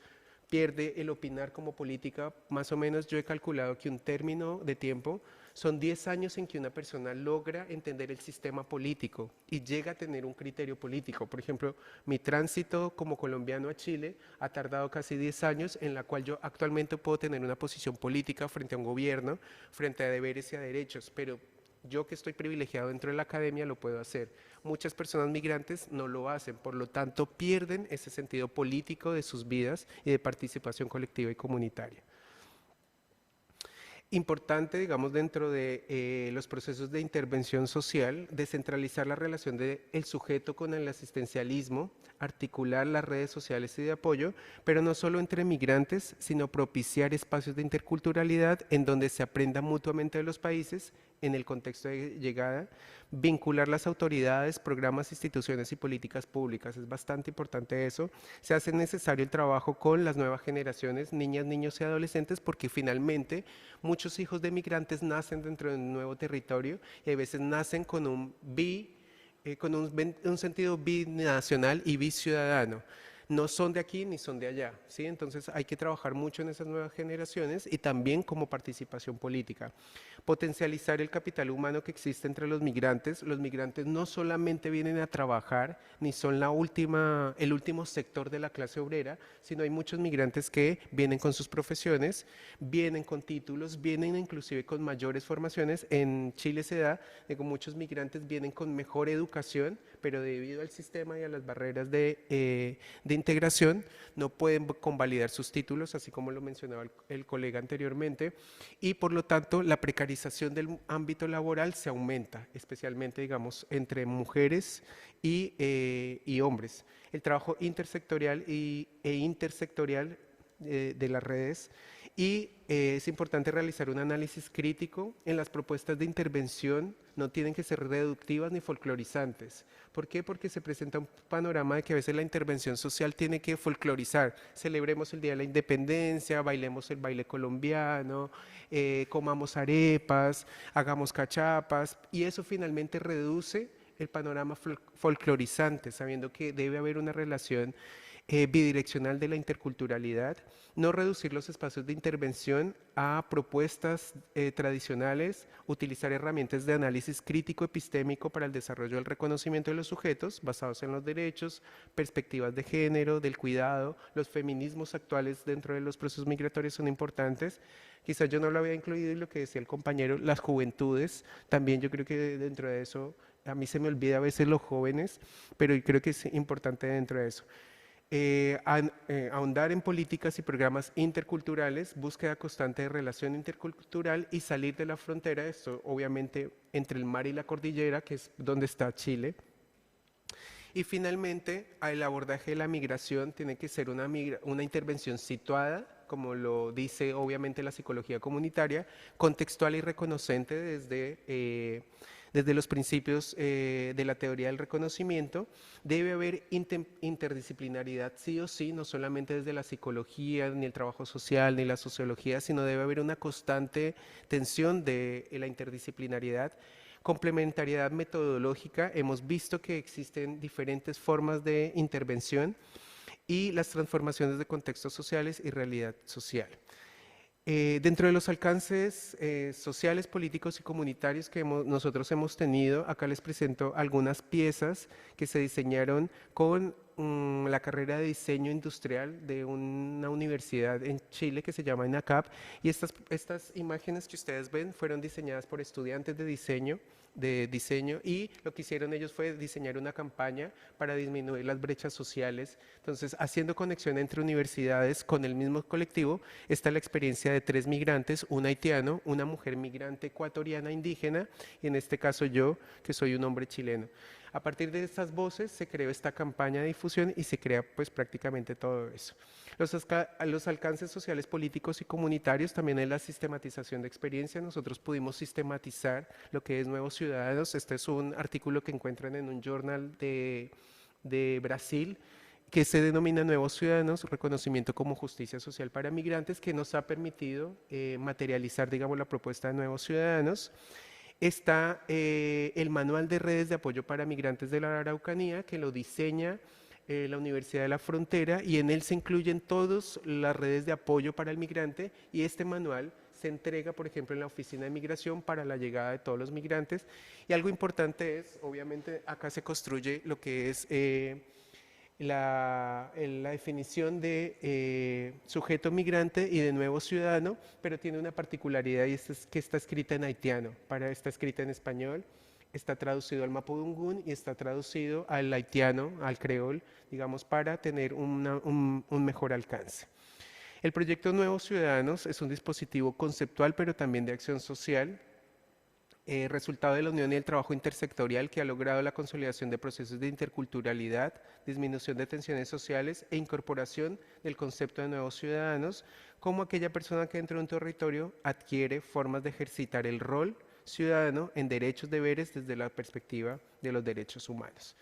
pierde el opinar como política. Más o menos yo he calculado que un término de tiempo son 10 años en que una persona logra entender el sistema político y llega a tener un criterio político. Por ejemplo, mi tránsito como colombiano a Chile ha tardado casi 10 años, en la cual yo actualmente puedo tener una posición política frente a un gobierno, frente a deberes y a derechos, pero yo que estoy privilegiado dentro de la academia lo puedo hacer. Muchas personas migrantes no lo hacen, por lo tanto pierden ese sentido político de sus vidas y de participación colectiva y comunitaria. Importante, digamos, dentro de los procesos de intervención social, descentralizar la relación del sujeto con el asistencialismo, articular las redes sociales y de apoyo, pero no solo entre migrantes, sino propiciar espacios de interculturalidad en donde se aprenda mutuamente de los países en el contexto de llegada, vincular las autoridades, programas, instituciones y políticas públicas. Es bastante importante eso. Se hace necesario el trabajo con las nuevas generaciones, niñas, niños y adolescentes, porque finalmente muchos hijos de migrantes nacen dentro de un nuevo territorio y a veces nacen con un sentido binacional y biciudadano. No son de aquí ni son de allá, ¿sí? Entonces hay que trabajar mucho en esas nuevas generaciones y también como participación política. Potencializar el capital humano que existe entre los migrantes. Los migrantes no solamente vienen a trabajar, ni son el último sector de la clase obrera, sino hay muchos migrantes que vienen con sus profesiones, vienen con títulos, vienen inclusive con mayores formaciones. En Chile se da que muchos migrantes vienen con mejor educación, pero debido al sistema y a las barreras de integración no pueden convalidar sus títulos, así como lo mencionaba el colega anteriormente, y por lo tanto la precarización del ámbito laboral se aumenta, especialmente, digamos, entre mujeres y hombres. El trabajo intersectorial e intersectorial de las redes, y es importante realizar un análisis crítico en las propuestas de intervención. No tienen que ser reductivas ni folclorizantes. ¿Por qué? Porque se presenta un panorama de que a veces la intervención social tiene que folclorizar. Celebremos el Día de la Independencia, bailemos el baile colombiano, comamos arepas, hagamos cachapas, y eso finalmente reduce el panorama folclorizante, sabiendo que debe haber una relación bidireccional de la interculturalidad, no reducir los espacios de intervención a propuestas tradicionales, utilizar herramientas de análisis crítico epistémico para el desarrollo del reconocimiento de los sujetos basados en los derechos, perspectivas de género, del cuidado. Los feminismos actuales dentro de los procesos migratorios son importantes. Quizás yo no lo había incluido, y lo que decía el compañero, las juventudes, también yo creo que dentro de eso, a mí se me olvida a veces los jóvenes, pero yo creo que es importante dentro de eso. Ahondar en políticas y programas interculturales, búsqueda constante de relación intercultural y salir de la frontera, esto obviamente entre el mar y la cordillera, que es donde está Chile. Y finalmente, el abordaje de la migración tiene que ser una intervención situada, como lo dice obviamente la psicología comunitaria, contextual y reconocente desde los principios de la teoría del reconocimiento. Debe haber interdisciplinaridad sí o sí, no solamente desde la psicología, ni el trabajo social, ni la sociología, sino debe haber una constante tensión de la interdisciplinariedad. Complementariedad metodológica, hemos visto que existen diferentes formas de intervención, y las transformaciones de contextos sociales y realidad social. Dentro de los alcances sociales, políticos y comunitarios que nosotros hemos tenido, acá les presento algunas piezas que se diseñaron con la carrera de diseño industrial de una universidad en Chile que se llama INACAP, y estas imágenes que ustedes ven fueron diseñadas por estudiantes de diseño de diseño, y lo que hicieron ellos fue diseñar una campaña para disminuir las brechas sociales. Entonces, haciendo conexión entre universidades con el mismo colectivo, está la experiencia de 3 migrantes, un haitiano, una mujer migrante ecuatoriana indígena y en este caso yo, que soy un hombre chileno. A partir de estas voces se creó esta campaña de difusión y se crea pues prácticamente todo eso. Los alcances sociales, políticos y comunitarios, también en la sistematización de experiencia. Nosotros pudimos sistematizar lo que es Nuevos Ciudadanos. Este es un artículo que encuentran en un journal de Brasil, que se denomina Nuevos Ciudadanos, reconocimiento como justicia social para migrantes, que nos ha permitido materializar, digamos, la propuesta de Nuevos Ciudadanos. Está el manual de redes de apoyo para migrantes de la Araucanía, que lo diseña la Universidad de la Frontera, y en él se incluyen todas las redes de apoyo para el migrante, y este manual se entrega, por ejemplo, en la Oficina de Migración para la llegada de todos los migrantes. Y algo importante es, obviamente, acá se construye lo que es la definición de sujeto migrante y de nuevo ciudadano, pero tiene una particularidad, y es que está escrita en haitiano. Está escrita en español, está traducido al mapudungún y está traducido al haitiano, al creol, digamos, para tener un mejor alcance. El proyecto Nuevos Ciudadanos es un dispositivo conceptual, pero también de acción social, resultado de la unión y el trabajo intersectorial que ha logrado la consolidación de procesos de interculturalidad, disminución de tensiones sociales e incorporación del concepto de nuevos ciudadanos como aquella persona que dentro de un territorio adquiere formas de ejercitar el rol ciudadano en derechos y deberes desde la perspectiva de los derechos humanos.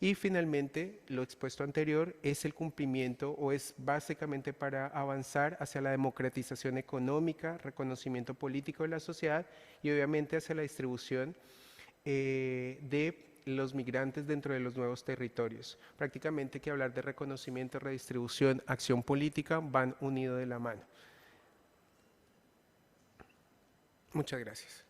Y finalmente, lo expuesto anterior es el cumplimiento, o es básicamente para avanzar hacia la democratización económica, reconocimiento político de la sociedad y obviamente hacia la distribución de los migrantes dentro de los nuevos territorios. Prácticamente que hablar de reconocimiento, redistribución, acción política van unidos de la mano. Muchas gracias.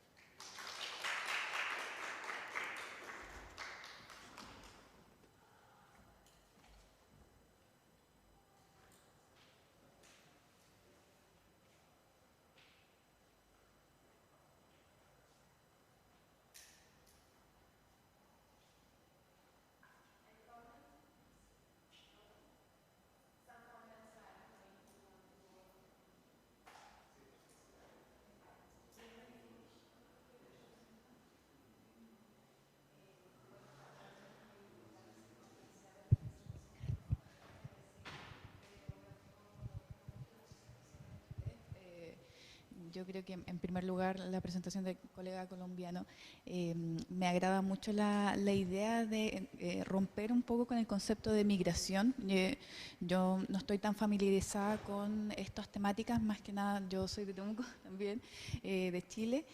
Yo creo que en primer lugar la presentación del colega colombiano me agrada mucho la idea de romper un poco con el concepto de migración. Yo no estoy tan familiarizada con estas temáticas, más que nada yo soy de Temuco también, de Chile,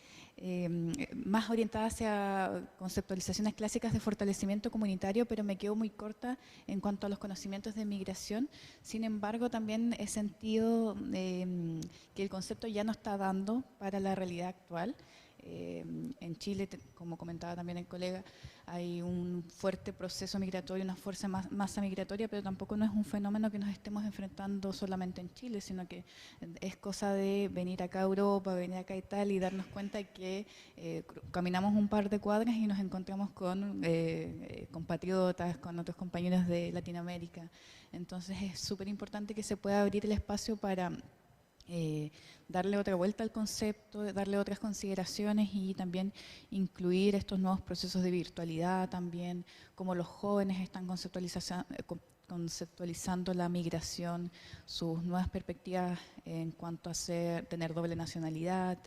más orientada hacia conceptualizaciones clásicas de fortalecimiento comunitario, pero me quedo muy corta en cuanto a los conocimientos de migración. Sin embargo, también he sentido que el concepto ya no está dando para la realidad actual. En Chile, como comentaba también el colega, hay un fuerte proceso migratorio, una fuerte masa migratoria, pero tampoco no es un fenómeno que nos estemos enfrentando solamente en Chile, sino que es cosa de venir acá a Europa, venir acá a Italia y darnos cuenta que caminamos un par de cuadras y nos encontramos con compatriotas, con otros compañeros de Latinoamérica. Entonces es súper importante que se pueda abrir el espacio para darle otra vuelta al concepto, darle otras consideraciones y también incluir estos nuevos procesos de virtualidad también, como los jóvenes están conceptualizando la migración, sus nuevas perspectivas en cuanto a tener doble nacionalidad,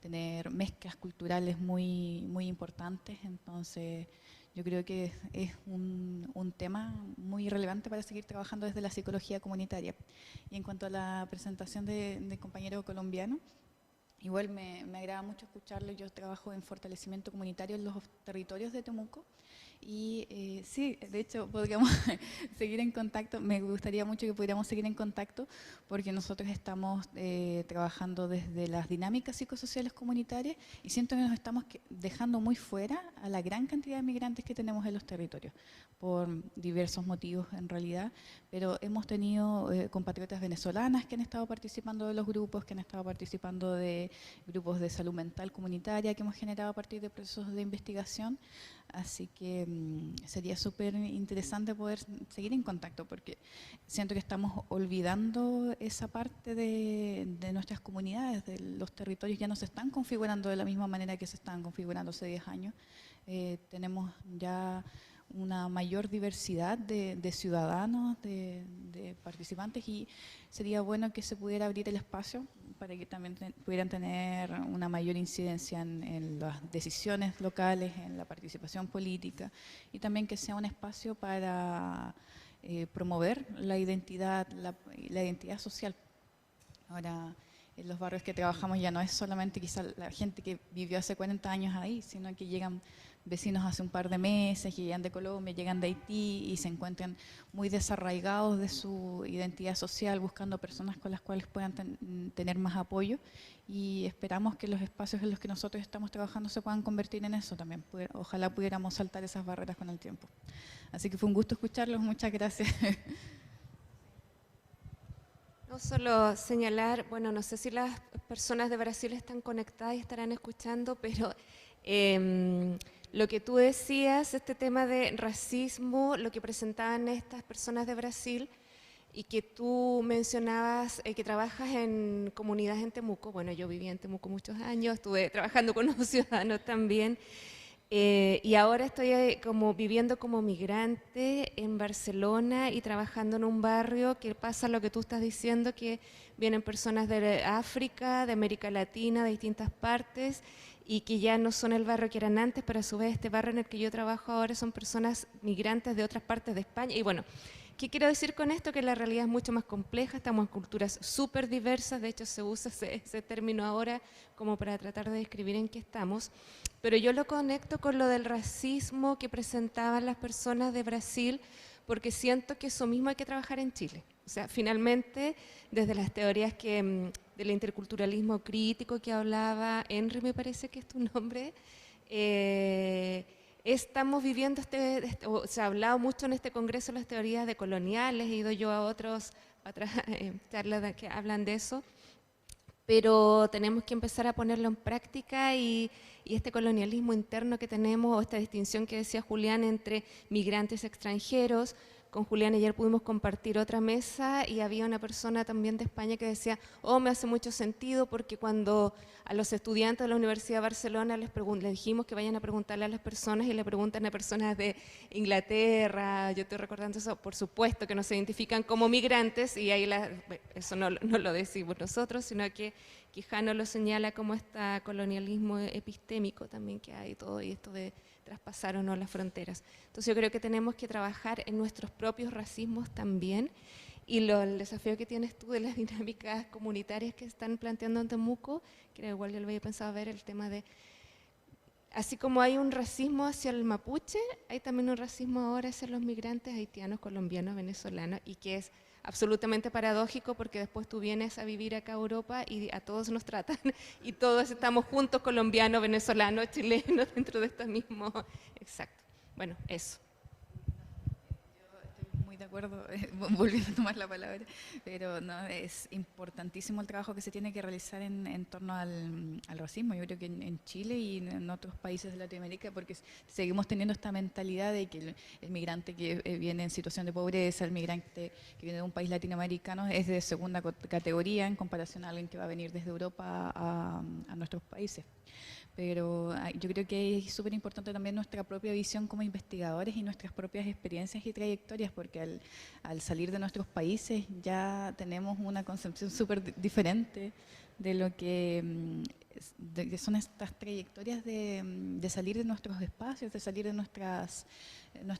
tener mezclas culturales muy, muy importantes. Entonces yo creo que es un tema muy relevante para seguir trabajando desde la psicología comunitaria. Y en cuanto a la presentación del compañero colombiano, igual me agrada mucho escucharlo. Yo trabajo en fortalecimiento comunitario en los territorios de Temuco Y sí, de hecho podríamos seguir en contacto, me gustaría mucho que pudiéramos seguir en contacto porque nosotros estamos trabajando desde las dinámicas psicosociales comunitarias y siento que nos estamos dejando muy fuera a la gran cantidad de migrantes que tenemos en los territorios, por diversos motivos en realidad, pero hemos tenido compatriotas venezolanas que han estado participando de los grupos, que han estado participando de grupos de salud mental comunitaria que hemos generado a partir de procesos de investigación. Así que sería súper interesante poder seguir en contacto porque siento que estamos olvidando esa parte de nuestras comunidades, de los territorios ya no se están configurando de la misma manera que se estaban configurando hace 10 años. Tenemos ya una mayor diversidad de ciudadanos, de participantes y sería bueno que se pudiera abrir el espacio para que también pudieran tener una mayor incidencia en las decisiones locales, en la participación política y también que sea un espacio para promover la identidad social. Ahora, en los barrios que trabajamos ya no es solamente quizá la gente que vivió hace 40 años ahí, sino que llegan vecinos hace un par de meses, que llegan de Colombia, llegan de Haití y se encuentran muy desarraigados de su identidad social, buscando personas con las cuales puedan tener más apoyo y esperamos que los espacios en los que nosotros estamos trabajando se puedan convertir en eso también. Ojalá pudiéramos saltar esas barreras con el tiempo. Así que fue un gusto escucharlos, muchas gracias. No solo señalar, bueno, no sé si las personas de Brasil están conectadas y estarán escuchando, pero lo que tú decías, este tema de racismo, lo que presentaban estas personas de Brasil y que tú mencionabas que trabajas en comunidades en Temuco. Bueno, yo viví en Temuco muchos años, estuve trabajando con los ciudadanos también. Y ahora estoy como viviendo como migrante en Barcelona y trabajando en un barrio que pasa lo que tú estás diciendo, que vienen personas de África, de América Latina, de distintas partes, y que ya no son el barrio que eran antes, pero a su vez este barrio en el que yo trabajo ahora son personas migrantes de otras partes de España. Y bueno, ¿qué quiero decir con esto? Que la realidad es mucho más compleja, estamos en culturas súper diversas, de hecho se usa ese término ahora como para tratar de describir en qué estamos, pero yo lo conecto con lo del racismo que presentaban las personas de Brasil, porque siento que eso mismo hay que trabajar en Chile. O sea, finalmente, desde las teorías del interculturalismo crítico que hablaba Henry, me parece que es tu nombre, estamos viviendo se ha hablado mucho en este congreso de las teorías decoloniales, he ido yo a otras charlas que hablan de eso, pero tenemos que empezar a ponerlo en práctica y este colonialismo interno que tenemos, o esta distinción que decía Julián entre migrantes extranjeros. Con Julián ayer pudimos compartir otra mesa y había una persona también de España que decía, oh, me hace mucho sentido porque cuando a los estudiantes de la Universidad de Barcelona les dijimos que vayan a preguntarle a las personas y le preguntan a personas de Inglaterra, yo estoy recordando eso, por supuesto que no se identifican como migrantes y ahí eso no lo decimos nosotros, sino que Quijano lo señala como este colonialismo epistémico también que hay todo y esto de traspasar o no las fronteras. Entonces yo creo que tenemos que trabajar en nuestros propios racismos también y el desafío que tienes tú de las dinámicas comunitarias que están planteando en Temuco, que igual yo lo había pensado ver, el tema de, así como hay un racismo hacia el mapuche, hay también un racismo ahora hacia los migrantes haitianos, colombianos, venezolanos y que es absolutamente paradójico porque después tú vienes a vivir acá a Europa y a todos nos tratan y todos estamos juntos, colombianos, venezolanos, chilenos, dentro de esto mismo. Exacto. Bueno, eso. Muy de acuerdo, volviendo a tomar la palabra, pero no, es importantísimo el trabajo que se tiene que realizar en torno al racismo. Yo creo que en Chile y en otros países de Latinoamérica, porque seguimos teniendo esta mentalidad de que el migrante que viene en situación de pobreza, el migrante que viene de un país latinoamericano es de segunda categoría en comparación a alguien que va a venir desde Europa a nuestros países. Pero yo creo que es súper importante también nuestra propia visión como investigadores y nuestras propias experiencias y trayectorias, porque al salir de nuestros países ya tenemos una concepción súper diferente de lo que que son estas trayectorias de salir de nuestros espacios, de salir de nuestros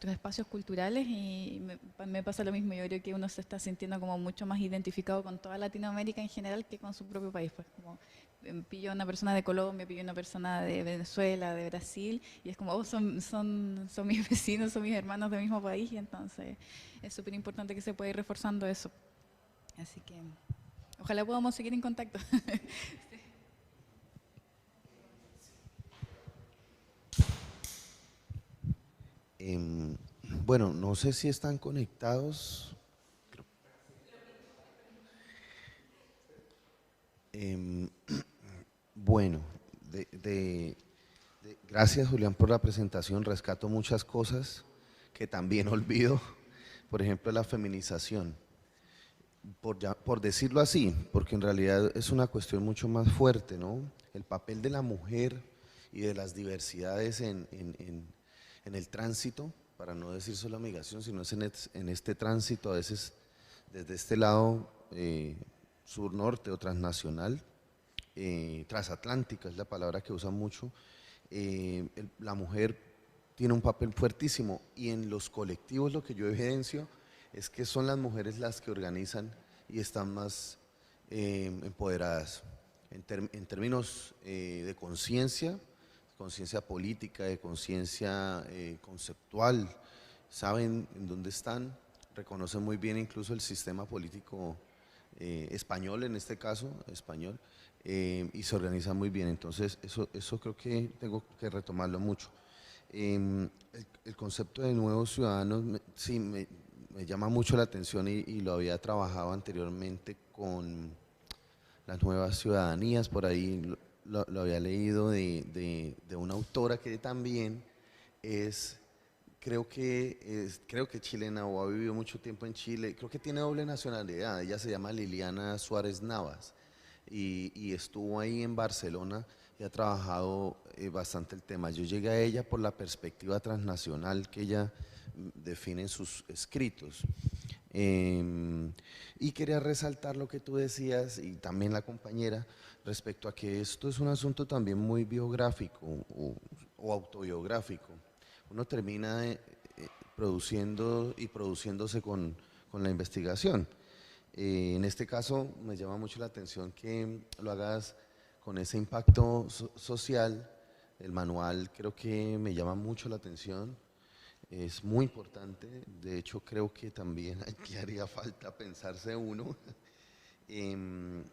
espacios culturales, y me pasa lo mismo. Yo creo que uno se está sintiendo como mucho más identificado con toda Latinoamérica en general que con su propio país. Pues como pillo a una persona de Colombia, pillo a una persona de Venezuela, de Brasil, y es como, oh, son mis vecinos, son mis hermanos del mismo país, y entonces es súper importante que se pueda ir reforzando eso. Así que ojalá podamos seguir en contacto. Bueno, no sé si están conectados. Em, bueno, gracias Julián por la presentación. Rescato muchas cosas que también olvido. Por ejemplo, la feminización. Por decirlo así, porque en realidad es una cuestión mucho más fuerte, ¿no? El papel de la mujer y de las diversidades en el tránsito, para no decir solo migración, sino es en este tránsito, a veces desde este lado sur-norte o transnacional, transatlántica es la palabra que usan mucho, la mujer tiene un papel fuertísimo, y en los colectivos lo que yo evidencio es que son las mujeres las que organizan y están más empoderadas en términos de conciencia política, de conciencia conceptual, saben en dónde están, reconocen muy bien incluso el sistema político español, en este caso, español, y se organizan muy bien. Entonces, eso creo que tengo que retomarlo mucho. El concepto de nuevos ciudadanos, sí, me llama mucho la atención, y lo había trabajado anteriormente con las nuevas ciudadanías, por ahí lo había leído de una autora que también es, creo que chilena, o ha vivido mucho tiempo en Chile, creo que tiene doble nacionalidad. Ella se llama Liliana Suárez Navas, y estuvo ahí en Barcelona y ha trabajado bastante el tema. Yo llegué a ella por la perspectiva transnacional que ella define en sus escritos. Y quería resaltar lo que tú decías, y también la compañera, respecto a que esto es un asunto también muy biográfico o autobiográfico. Uno termina produciendo y produciéndose con la investigación. En este caso me llama mucho la atención que lo hagas con ese impacto social. El manual creo que me llama mucho la atención, es muy importante. De hecho creo que también aquí haría falta pensarse uno. Em,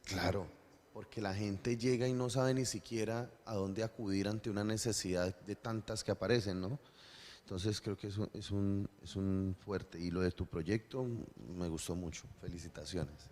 claro, porque la gente llega y no sabe ni siquiera a dónde acudir ante una necesidad de tantas que aparecen, ¿no? Entonces creo que es un fuerte, y lo de tu proyecto me gustó mucho. Felicitaciones.